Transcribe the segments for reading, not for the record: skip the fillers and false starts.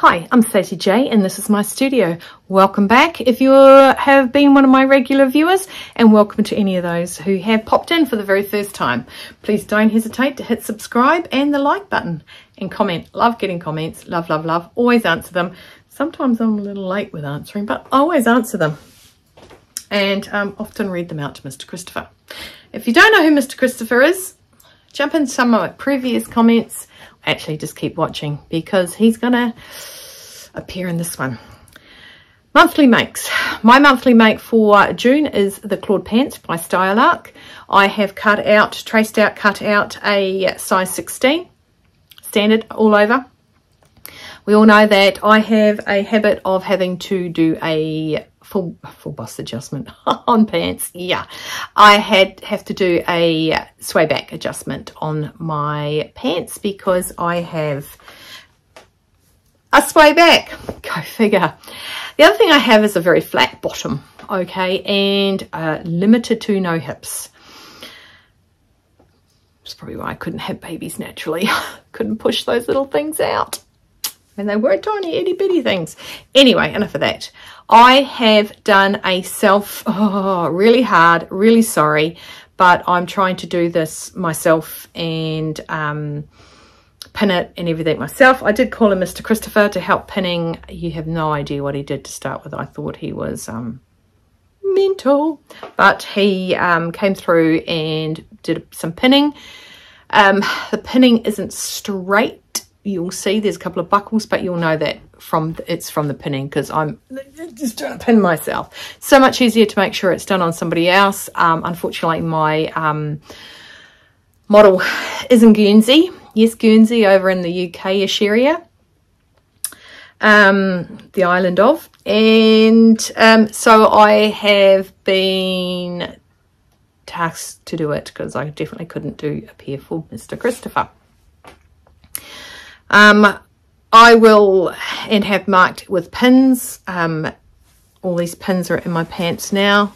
Hi, I'm Stacey J and this is my studio. Welcome back if you have been one of my regular viewers, and welcome to any of those who have popped in for the very first time. Please don't hesitate to hit subscribe and the like button and comment. Love getting comments. Love, love, love. Always answer them. Sometimes I'm a little late with answering, but I always answer them and often read them out to Mr. Christopher. If you don't know who Mr. Christopher is, jump in some of my previous comments. Actually, just keep watching because he's gonna appear in this one. Monthly makes. My monthly make for June is the Clauda pants by Style Arc. I have cut out a size 16 standard all over. We all know that I have a habit of having to do a full bust adjustment on pants. Yeah, I have to do a sway back adjustment on my pants because I have a sway back. Go figure. The other thing I have is a very flat bottom, okay, and limited to no hips. That's probably why I couldn't have babies naturally. Couldn't push those little things out. And they were tiny itty bitty things. Anyway, enough of that. I have done a really hard, really sorry, but I'm trying to do this myself and pin it and everything myself. I did call him Mr. Christopher to help pinning. You have no idea what he did to start with. I thought he was mental, but he came through and did some pinning. The pinning isn't straight. You'll see there's a couple of buckles, but you'll know that it's from the pinning because I'm just trying to pin myself. So much easier to make sure it's done on somebody else. Unfortunately, my model is in Guernsey. Yes, Guernsey over in the UK-ish area, the island of. And so I have been tasked to do it because I definitely couldn't do a pair for Mr. Christopher. I will and have marked with pins. All these pins are in my pants now.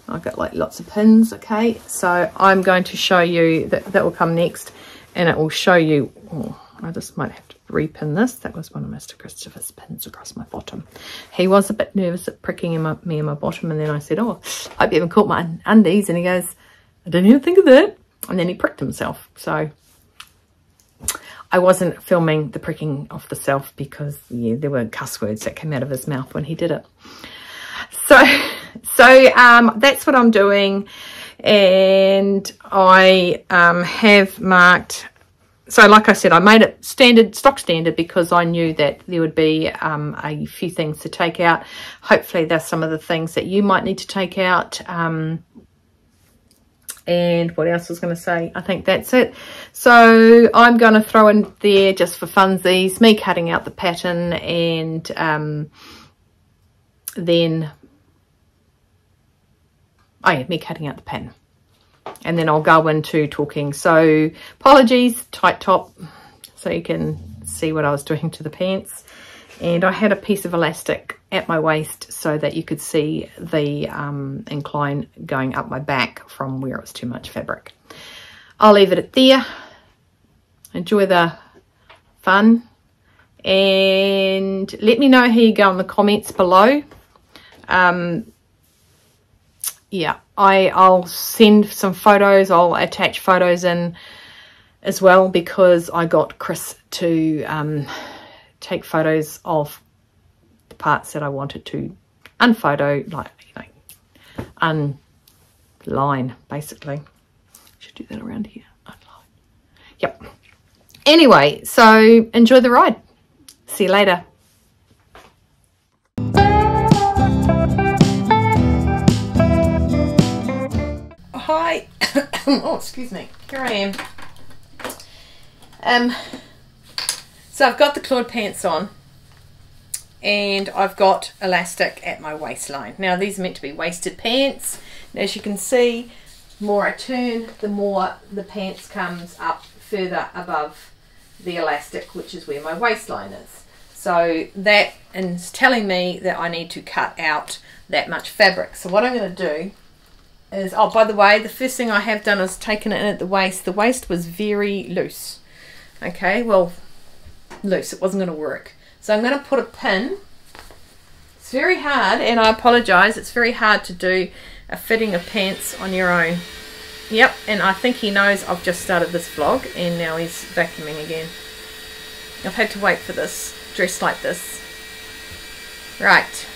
I've got like lots of pins, okay? So I'm going to show you, that will come next, and it will show you, oh, I just might have to repin this. That was one of Mr. Christopher's pins across my bottom. He was a bit nervous at pricking me in my bottom, and then I said, oh, I hope you haven't caught my undies, and he goes, I didn't even think of that. And then he pricked himself. So I wasn't filming the pricking of the self because, yeah, there were cuss words that came out of his mouth when he did it. So that's what I'm doing, and I have marked. So like I said, I made it stock standard because I knew that there would be a few things to take out. Hopefully there's some of the things that you might need to take out. And what else was going to say? I think that's it. So I'm going to throw in there, just for funsies, me cutting out the pattern, and then me cutting out the pattern, and then I'll go into talking. So apologies, tight top, so you can see what I was doing to the pants. And I had a piece of elastic at my waist so that you could see the incline going up my back from where it was too much fabric. I'll leave it at there. Enjoy the fun, and let me know how you go in the comments below. Yeah, I'll send some photos. I'll attach photos in as well because I got Chris to take photos of the parts that I wanted to unphoto, like, you know, unline, basically. Should do that around here. Unline. Yep. Anyway, so enjoy the ride. See you later. Hi. Oh, excuse me. Here I am. So I've got the Clauda pants on, and I've got elastic at my waistline. Now these are meant to be waisted pants, and as you can see, the more I turn, the more the pants comes up further above the elastic, which is where my waistline is. So that is telling me that I need to cut out that much fabric. So what I'm going to do is, oh, by the way, the first thing I have done is taken it in at the waist. The waist was very loose. Okay, well, loose, it wasn't going to work. So I'm going to put a pin. It's very hard, and I apologise, it's very hard to do a fitting of pants on your own. Yep, and I think he knows I've just started this vlog and now he's vacuuming again. I've had to wait for this, dressed like this. Right,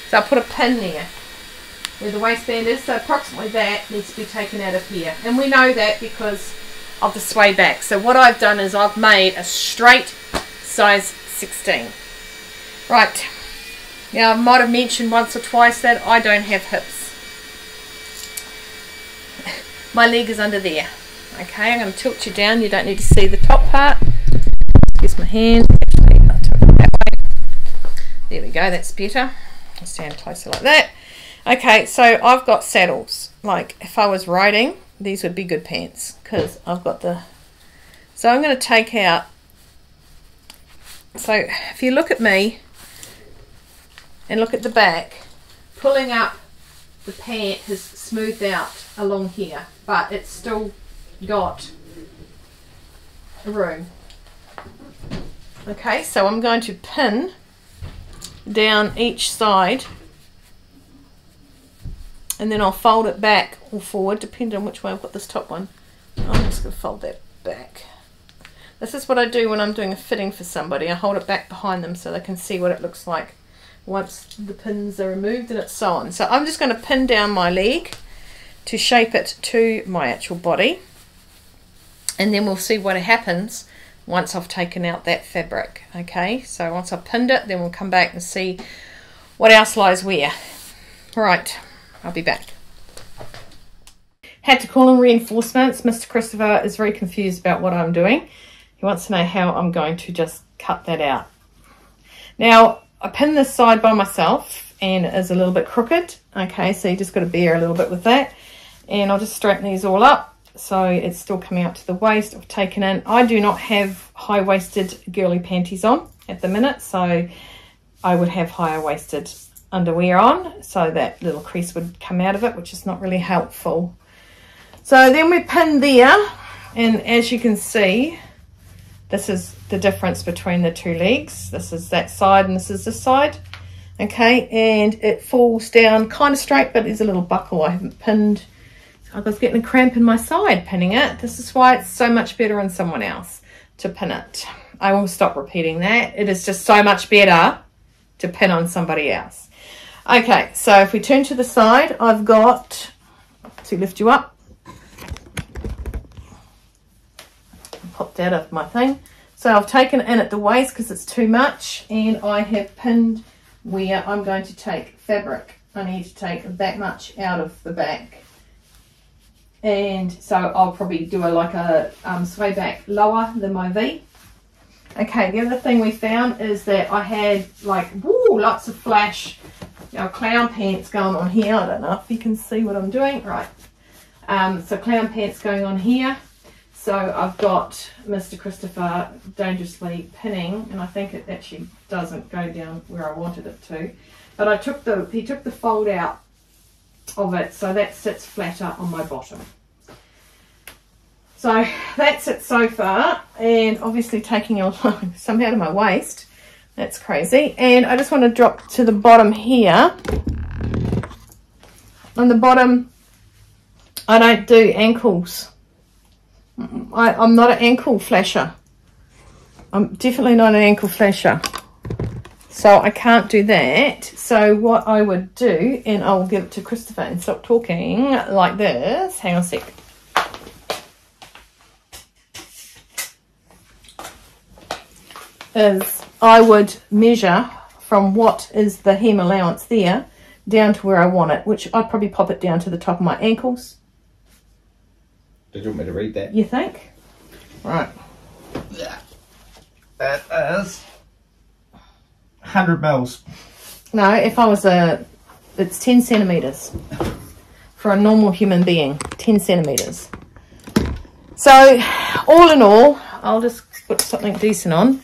so I'll put a pin there where the waistband is, so approximately that needs to be taken out of here. And we know that because of the sway back. So what I've done is I've made a straight size 16. Right, now I might have mentioned once or twice that I don't have hips. My leg is under there. Okay, I'm going to tilt you down. You don't need to see the top part. Here's my hand. Actually, I'll tilt it that way. There we go, that's better. I'll stand closer like that. Okay, so I've got saddles. Like if I was riding, these would be good pants because I've got the... So I'm going to take out... So if you look at me and look at the back, pulling up the pant has smoothed out along here, but it's still got room. Okay, so I'm going to pin down each side and then I'll fold it back or forward depending on which way I've got this top one. I'm just going to fold that back. This is what I do when I'm doing a fitting for somebody. I hold it back behind them so they can see what it looks like once the pins are removed and it's sewn. So I'm just going to pin down my leg to shape it to my actual body, and then we'll see what happens once I've taken out that fabric. Okay, so once I've pinned it, then we'll come back and see what else lies where. Right, I'll be back. Had to call in reinforcements. Mr. Christopher is very confused about what I'm doing. He wants to know how I'm going to just cut that out. Now, I pinned this side by myself and it is a little bit crooked. Okay, so you just got to bear a little bit with that. And I'll just straighten these all up so it's still coming out to the waist. I've taken in, I do not have high-waisted girly panties on at the minute, so I would have higher waisted underwear on so that little crease would come out of it, which is not really helpful. So then we pin there, and as you can see, this is the difference between the two legs. This is that side and this is this side. Okay, and it falls down kind of straight, but there's a little buckle I haven't pinned. I was getting a cramp in my side pinning it. This is why it's so much better on someone else to pin it. I will stop repeating that. It is just so much better to pin on somebody else. Okay, so if we turn to the side, I've got to lift you up. Popped out of my thing. So I've taken it in at the waist because it's too much, and I have pinned where I'm going to take fabric. I need to take that much out of the back. And so I'll probably do like a sway back lower than my V. Okay, the other thing we found is that I had like, woo, lots of flash, you know, clown pants going on here. I don't know if you can see what I'm doing. Right. So clown pants going on here. So I've got Mr. Christopher dangerously pinning, and I think it actually doesn't go down where I wanted it to. But I took he took the fold out of it, so that sits flatter on my bottom. So that's it so far, and obviously taking some out of my waist. That's crazy. And I just want to drop to the bottom here. On the bottom, I don't do ankles. I'm not an ankle flasher. I'm definitely not an ankle flasher. So I can't do that. So what I would do, and I'll give it to Christopher and stop talking like this. Hang on a sec. Is I would measure from what is the hem allowance there down to where I want it, which I'd probably pop it down to the top of my ankles. Did you want me to read that? You think? Right. Yeah. That is 100 mils. No, if I was it's 10 centimetres for a normal human being. 10 centimetres. So, all in all, I'll just put something decent on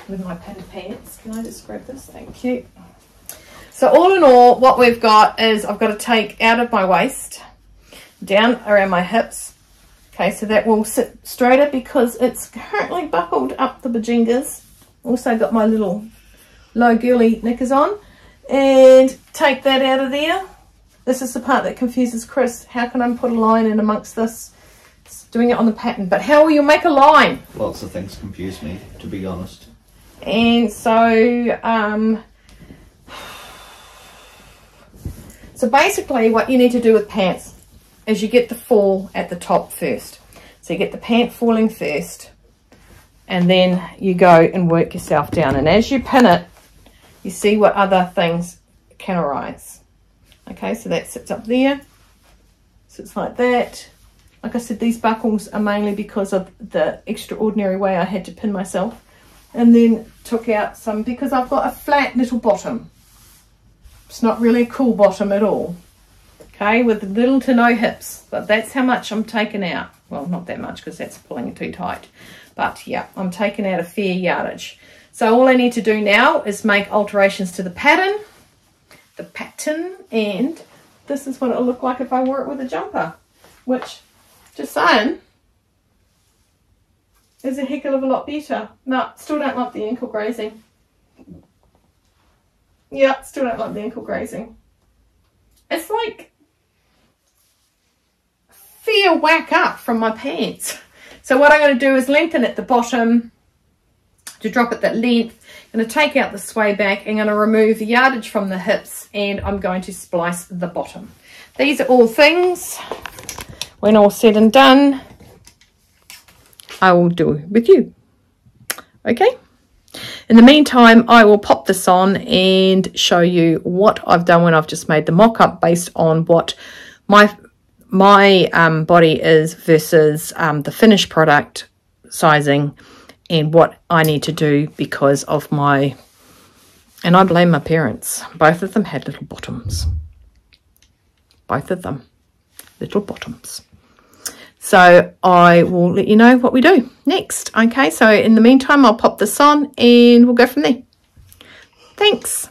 with my padded pants. Can I just grab this? Thank you. So, all in all, what we've got is I've got to take out of my waist, down around my hips. Okay, so that will sit straighter because it's currently buckled up the bajingas. Also got my little low girly knickers on. And take that out of there. This is the part that confuses Chris. How can I put a line in amongst this? It's doing it on the pattern. But how will you make a line? Lots of things confuse me, to be honest. And so, so basically what you need to do with pants is you get the fall at the top first. So you get the pant falling first, and then you go and work yourself down. And as you pin it, you see what other things can arise. Okay, so that sits up there. Sits like that. Like I said, these buckles are mainly because of the extraordinary way I had to pin myself. And then took out some because I've got a flat little bottom. It's not really a cool bottom at all. Okay, with little to no hips. But that's how much I'm taking out. Well, not that much because that's pulling it too tight. But yeah, I'm taking out a fair yardage. So all I need to do now is make alterations to the pattern. And this is what it'll look like if I wore it with a jumper. Which, just saying, is a heck of a lot better. No, still don't like the ankle grazing. Yeah, still don't like the ankle grazing. It's like fair whack up from my pants. So what I'm going to do is lengthen at the bottom to drop it that length. I'm going to take out the sway back. I'm going to remove the yardage from the hips, and I'm going to splice the bottom. These are all things, when all said and done, I will do with you. Okay. In the meantime, I will pop this on and show you what I've done when I've just made the mock-up based on what my body is versus the finished product sizing, and what I need to do because of my, and I blame my parents. Both of them had little bottoms. Both of them, little bottoms. So I will let you know what we do next. Okay, so in the meantime, I'll pop this on and we'll go from there. Thanks.